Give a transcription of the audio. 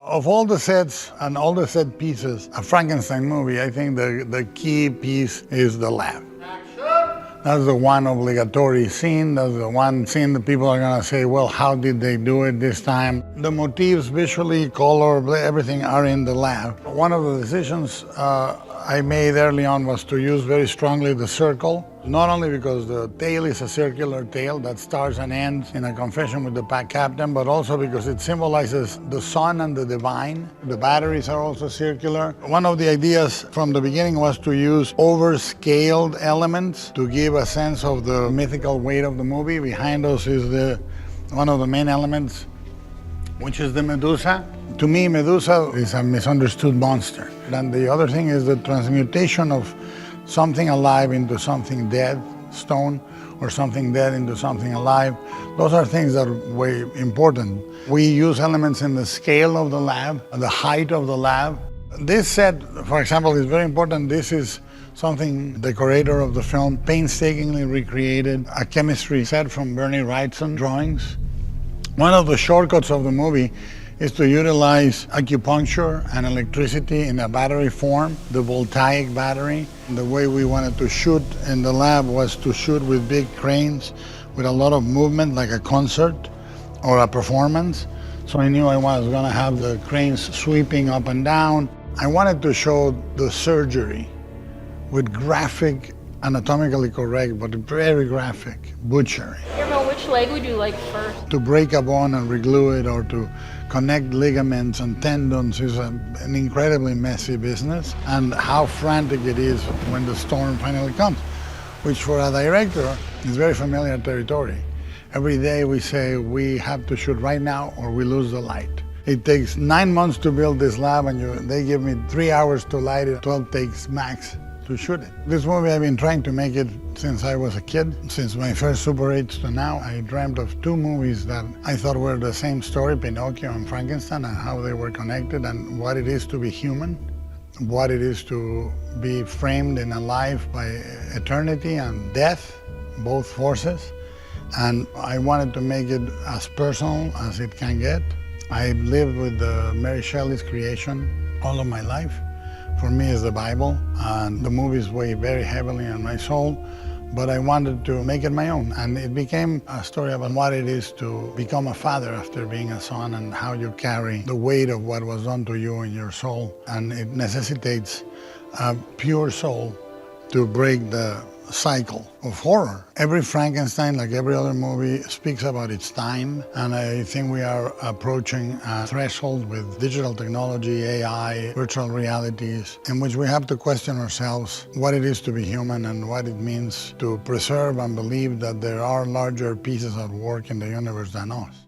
Of all the sets and all the set pieces, a Frankenstein movie, I think the key piece is the lab. That's the one obligatory scene. That's the one scene that people are gonna say, well, how did they do it this time? The motifs, visually, color, everything are in the lab. One of the decisions I made early on was to use very strongly the circle, not only because the tail is a circular tail that starts and ends in a confession with the captain, but also because it symbolizes the sun and the divine. The batteries are also circular. One of the ideas from the beginning was to use overscaled elements to give a sense of the mythical weight of the movie. Behind us is one of the main elements, which is the Medusa. To me, Medusa is a misunderstood monster. And the other thing is the transmutation of something alive into something dead, stone, or something dead into something alive. Those are things that are way important. We use elements in the scale of the lab, the height of the lab. This set, for example, is very important. This is something the curator of the film painstakingly recreated, a chemistry set from Bernie Wrightson drawings. One of the shortcuts of the movie is to utilize acupuncture and electricity in a battery form, the voltaic battery. The way we wanted to shoot in the lab was to shoot with big cranes with a lot of movement, like a concert or a performance. So I knew I was gonna have the cranes sweeping up and down. I wanted to show the surgery with graphic, anatomically correct, but very graphic butchery. Which leg would you like first? To break a bone and reglue it, or to connect ligaments and tendons, is an incredibly messy business. And how frantic it is when the storm finally comes, which for a director is very familiar territory. Every day we say we have to shoot right now or we lose the light. It takes 9 months to build this lab, and they give me 3 hours to light it, 12 takes max to shoot it. This movie, I've been trying to make it since I was a kid. Since my first Super 8s to now, I dreamt of 2 movies that I thought were the same story, Pinocchio and Frankenstein, and how they were connected, and what it is to be human, what it is to be framed in a life by eternity and death, both forces. And I wanted to make it as personal as it can get. I lived with Mary Shelley's creation all of my life. For me, it's the Bible, and the movies weigh very heavily on my soul, but I wanted to make it my own. And it became a story about what it is to become a father after being a son, and how you carry the weight of what was done to you in your soul. And it necessitates a pure soul to break the cycle of horror. Every Frankenstein, like every other movie, speaks about its time, and I think we are approaching a threshold with digital technology, AI, virtual realities, in which we have to question ourselves what it is to be human and what it means to preserve and believe that there are larger pieces of work in the universe than us.